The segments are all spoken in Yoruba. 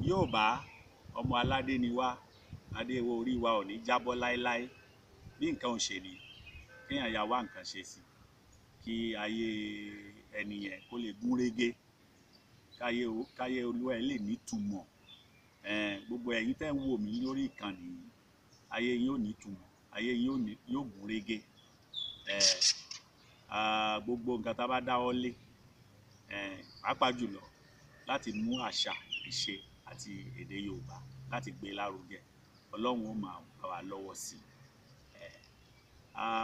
Yorùbá ọmọ aládé ni wá, adé orí wa ò ní jábọ́ láéláé. Bí nǹkan ò ṣe ni kéèyàn ya wá nǹkan ṣe sí, kí ayé ẹni yẹn kó lè gún régé, káyé olúwa ẹ̀ lè nítumọ̀. Gbogbo ẹ̀yin tẹ́ ń wò mí lórí ìkànnì yìí, ayé yín ò nítumọ̀, ayé yín yóò gún régé. Gbogbo nǹkan tá a bá dáwọ́ lé, pàápàá jùlọ láti mú àṣà, ìṣe àti èdè Yorùbá láti gbé lárugẹ, Ọlọ́run ó máa bá wa lọ́wọ́ sí i.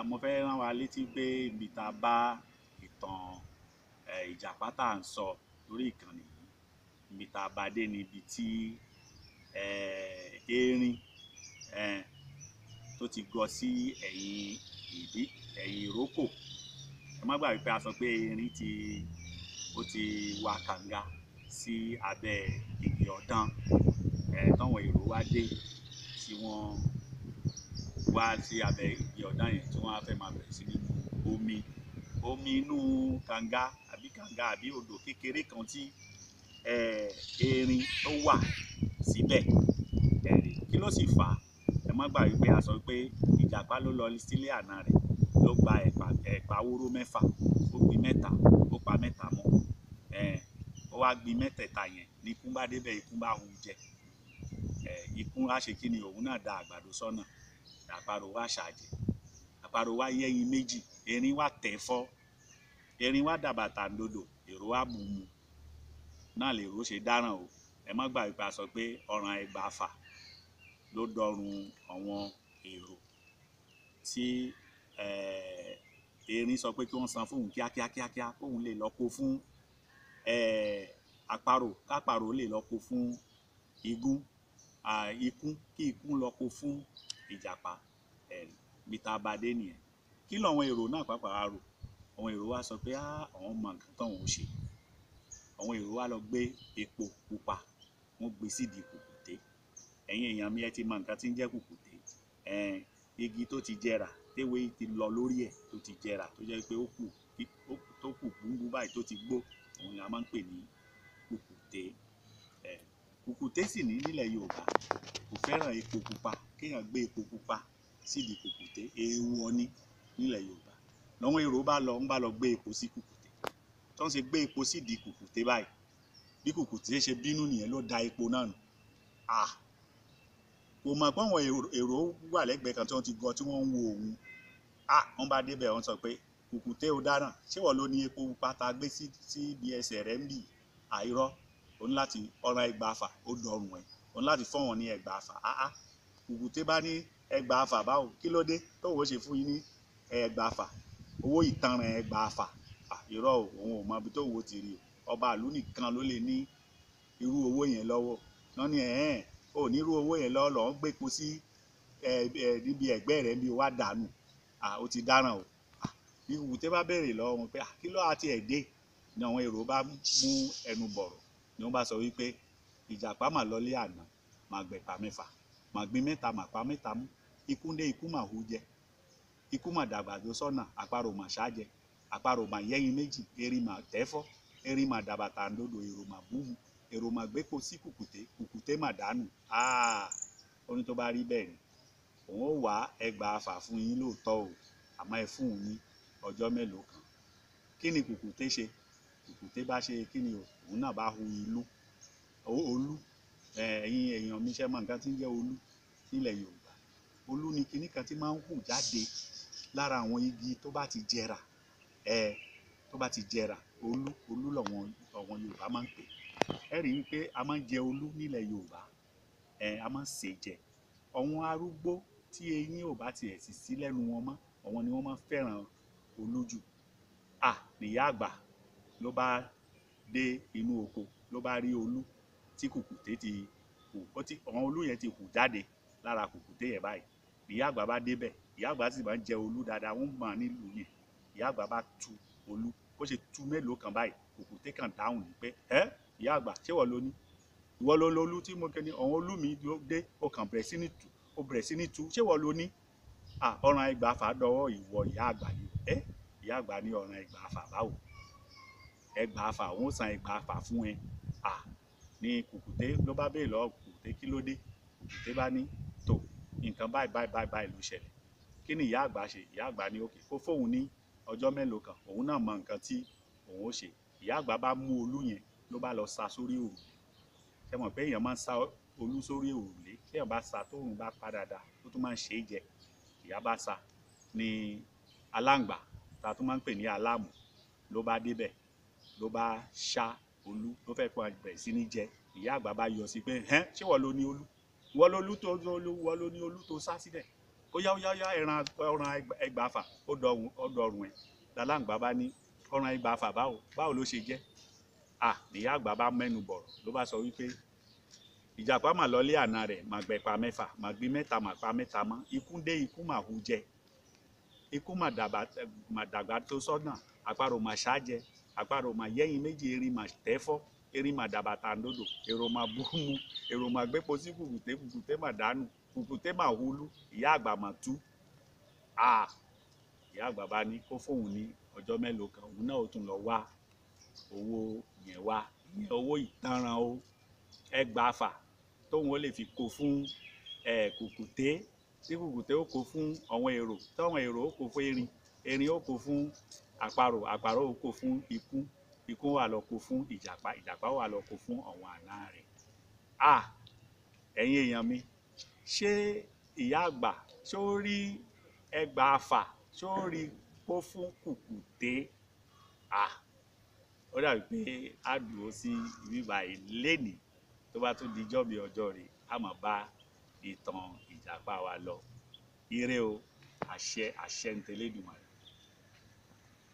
Mo fẹ́ rán wa létí pé ibi tá a bá ìtàn Ìjàpá tá à ń sọ lórí ìkànnì yìí, ibi tá a bá dé ni ibi tí erin tó ti gọ sí ẹ̀yìn ìrókò. Ẹ má gbàgbé pé a sọ pé erin ó ti wa kànga sí abẹ́ igi ọ̀dán. Táwọn èrò wá dé, tí wọ́n wá sí abẹ́ igi ọ̀dán yẹn, tí wọ́n á fẹ́ máa bẹ̀rẹ̀ sí ní mu omi inú kànga àbí odò kékeré kan tí erin tó wà síbẹ̀. Kí ló sì fà á? Ẹ má gbàgbé pé a sọ pé Ìjàpá ló lọ sílé àna rẹ̀, ló gba ẹ̀pà wóró mẹ́fà, ó gbin mẹ́ta, ó pa mẹ́ta mọ́. Ó wá gbin mẹ́tẹ̀ẹ̀ta yẹn ní ikún bá débẹ̀, ikún bá hun jẹ. Ikún á ṣe kí ni, òun náà da àgbàdo sọ́nà, àparò wá ṣàjẹ́, àparò wá yẹ́yin méjì, erin wá tẹ̀ fọ́, erin wá dàbàtà ńdodò, èrò wá bù mu. Náà lèrò ṣe dáràn o. Ẹ má gbàgbé pé a sọ pé ọ̀ràn ẹgbàáfà ló dọrùn àwọn èrò, tí erin sọ pé kí wọ́n san fóun kíákíá kóun lè lọ kó fún àparò, káparò lè lọ kó fún ikún, kí ikún lọ kó fún Ìjàpá. Ibi tá a bá dé nìyẹn. Kí làwọn èrò náà pàápàá rò? Àwọn èrò wá sọ pé àwọn mọ nǹkan táwọn ò ṣe. Àwọn èrò wá lọ gbé epo pupa, wọ́n gbé sídìí kùkùté. Ẹ̀yin èèyàn mi, ẹ ti mọ nǹkan tí ń jẹ́ kùkùté. Igi tó ti jẹrà, téwé ti lọ lórí ẹ̀, tó ti jẹrà, tó jẹ́ pé tó kù gbúngbú báyìí, tó ti gbó, òun ni a máa ń pè ní kùkùté. Kùkùté sì ní nílẹ̀ Yorùbá kò fẹ́ràn epo pupa, kéèyàn gbé epo pupa sídìí kùkùté, èèwọ̀ ni nílẹ̀ Yorùbá. Làwọn èrò bá lọ gbé epo sí kùkùté. Tó ń ṣe gbé epo sídìí kùkùté báyìí, bí kùkùté ṣe bínú nìyẹn, ló da epo náà nù. Kò mọ̀ pé àwọn èrò wà lẹ́gbẹ̀ẹ́ kan tí wọ́n ti gọ, tí wọ́n ń wo òun. Wọ́n bá débẹ̀, wọ́n sọ pé kùkùté ó dáràn, ṣé wọ́n ló ní epo pupa tá a gbé sí ibi ẹsẹ̀ rẹ̀ ń bì? Àìrọ́, òun láti ọ̀ràn ẹgbàáfà ó dọrùn ẹ̀, òun láti fọ́ wọn ní ẹgbàáfà. Kùkùté bá ní ẹgbàáfà báwo, kí ló dé tóun ó ṣe fún yín ní ẹgbàáfà, owó ìtanràn ẹgbàáfà? Irọ́ o, òun ò mọ ibi tóun ó ti rí o. Ọba ìlú nìkan ló lè ní irú owó yẹn lọ́wọ́. Wọ́n ní ò ní irú owó yẹn lọ́wọ́, lọ́ọ́ gbé epo sí níbi ẹ̀gbẹ́ rẹ̀ bí wá dànù. Ó ti dáràn o. Bí kùkùté bá béèrè lọ́wọ́ wọn pé kí ló á ti ẹ̀ dé, ni àwọn èrò bá mú ẹnu bọ̀rọ̀, ni wọ́n bá sọ wípé Ìjàpá mà lọlé àná, mà gbẹ̀pà mẹ́fà, mà gbin mẹ́ta, mà pa mẹ́ta mú. Ikún dé, ikún mà hu jẹ, ikún mà dàgbàdo sọ́nà, àparò mà ṣájẹ, àparò mà yẹ́yin méjì, erin mà tẹ́fọ́, erin mà dàbàtà ńdodò, èrò mà bú mu, èrò mà gbépo sí kùkùté, kùkùté mà dànù. Ó ní tó bá rí bẹ́ẹ̀ ni, òun ó wá ẹgbàáfà fún yín lóòótọ́ o, àmọ́ ẹ fún òun ní ọjọ́ mélòó kan. Kí ni kùkùté ṣe? Kùkùté bá ṣe kí ni o? Òun náà bá hu olú. Ẹ̀yin èèyàn mi, ṣe mọ nǹkan tí ń jẹ́ olú nílẹ̀ Yorùbá? Olú ni kinní kan tí máa ń hù jáde lára àwọn igi tó bá ti jẹrà. Tó bá ti jẹrà, olú làwọn Yorùbá máa ń pè. Ẹ rí i pé a máa ń jẹ olú nílẹ̀ Yorùbá, a máa ń sè jẹ. Àwọn arúgbó tí eyín ò bá tiẹ̀ sì sí lẹ́nu wọn mọ́, àwọn ni wọ́n máa ń fẹ́ràn olú jù. Ìyá àgbà ló bá dé inú oko, ló bá rí olú tí kùkùté ti hù, àwọn olú yẹn ti hù jáde lára kùkùté yẹn báyìí. Ìyá àgbà bá débẹ̀, ìyá àgbà sì máa ń jẹ olú dáadáa, wọ́n mọ̀ nílùú yẹn. Ìyá àgbà bá tu olú, bó ṣe tu mélòó kan báyìí, kùkùté kan dáhùn ní pé ìyá àgbà, ṣé wọ́n ló ní? Ìwọ ló lolú tí mo kẹ́ni, àwọn olú mi ló dé, ó kàn bẹ̀rẹ̀ sí ní tu, ṣé wọ́n ló ní? Ọ̀ràn ẹgbàáfà dọwọ́ ìwọ ìyá àgbà ni. Ìyá àgbà ní ọ̀ràn ẹgbàáfà báwo? Ẹgbàáfà, òun ó san ẹgbàáfà fún ẹ. ní kùkùté ló bá béèrè lọ́wọ́ kùkùté kí ló dé. Kùkùté bá ní tó nǹkan báyìí ló ṣẹlẹ̀. Kí ni ìyá àgbà ṣe? Ìyá àgbà ní òkè kó fóun ní ọjọ́ mélòó kan, òun náà mọ nǹkan tí òun ó ṣe. Ìyá àgbà bá mú olú yẹn ló bá lọ sa sórí òrùlé. Ṣé mọ̀ pé èèyàn máa ń sa olú sórí òrùlé, tí èèyàn bá sa tóòrùn bá pa dáadáa ó tún máa ń ṣe é jẹ. Ìyá bá sa ní aláǹgbá tá a tún máa ń pè ní aláàmù ló bá débẹ̀ ló bá ṣá olú ló fẹ́ kó bẹ̀rẹ̀ sí ní jẹ. Ìyá àgbà bá yọ sí pé ṣé wọ́n ló ní olú, wọ́n ló ní olú tó sá sílẹ̀, ó yá ẹran ẹgbàáfà ó dọrùn ẹ̀. Aláǹgbá bá ní ọ̀ràn ẹgbàáfà báwo ló ṣe jẹ́. Ìyá àgbà bá mẹ́nu bọ̀rọ̀ ló bá sọ wípé ìjàpá mà lọlé àna rẹ̀ mà gbẹ̀pà mẹ́fà mà gbé mẹ́ta mà pa mẹ́ta mọ́, ikú dé ikú mà hu jẹ, ikú mà dàgbà tó sọ́nà, àparò mà ṣá jẹ, àparò mà yẹ́yin méjì, erin mà tẹ́fọ́, erin mà dàbàtà ńdòdò, èrò mà bú mu, èrò mà gbépo sí kùkùté, kùkùté mà dànù, kùkùté mà hulú, ìyá àgbà mà tú. Ìyá àgbà bá ní kó fóun ní ọjọ́ mélòó kan, òun náà ó tún lọ wá owó yẹn wá, ìyẹn owó ìtanràn o, ẹgbàáfà tóun ó lè fi kó fún kùkùté, tí kùkùté ó kó fún àwọn èrò, táwọn èrò ó kó fún erin, erin ó kó fún àparò, àparò ó kó fún ikú, ikú wà lọ kó fún ìjàpá, ìjàpá wà lọ kó fún àwọn àna rẹ̀. Ẹ̀yin èèyàn mi, ṣé ìyá àgbà ṣó rí ẹgbàáfà, ṣó rí kó fún kùkùté? Ó dàbí pé a dúró sí ibi báyìí lénìí, tó bá tún di jọ́bi ọjọ́ rẹ̀ a máa bá ìtàn ìjàpá wa lọ. Ire o, àṣẹ ń tẹlẹ́dùmarè.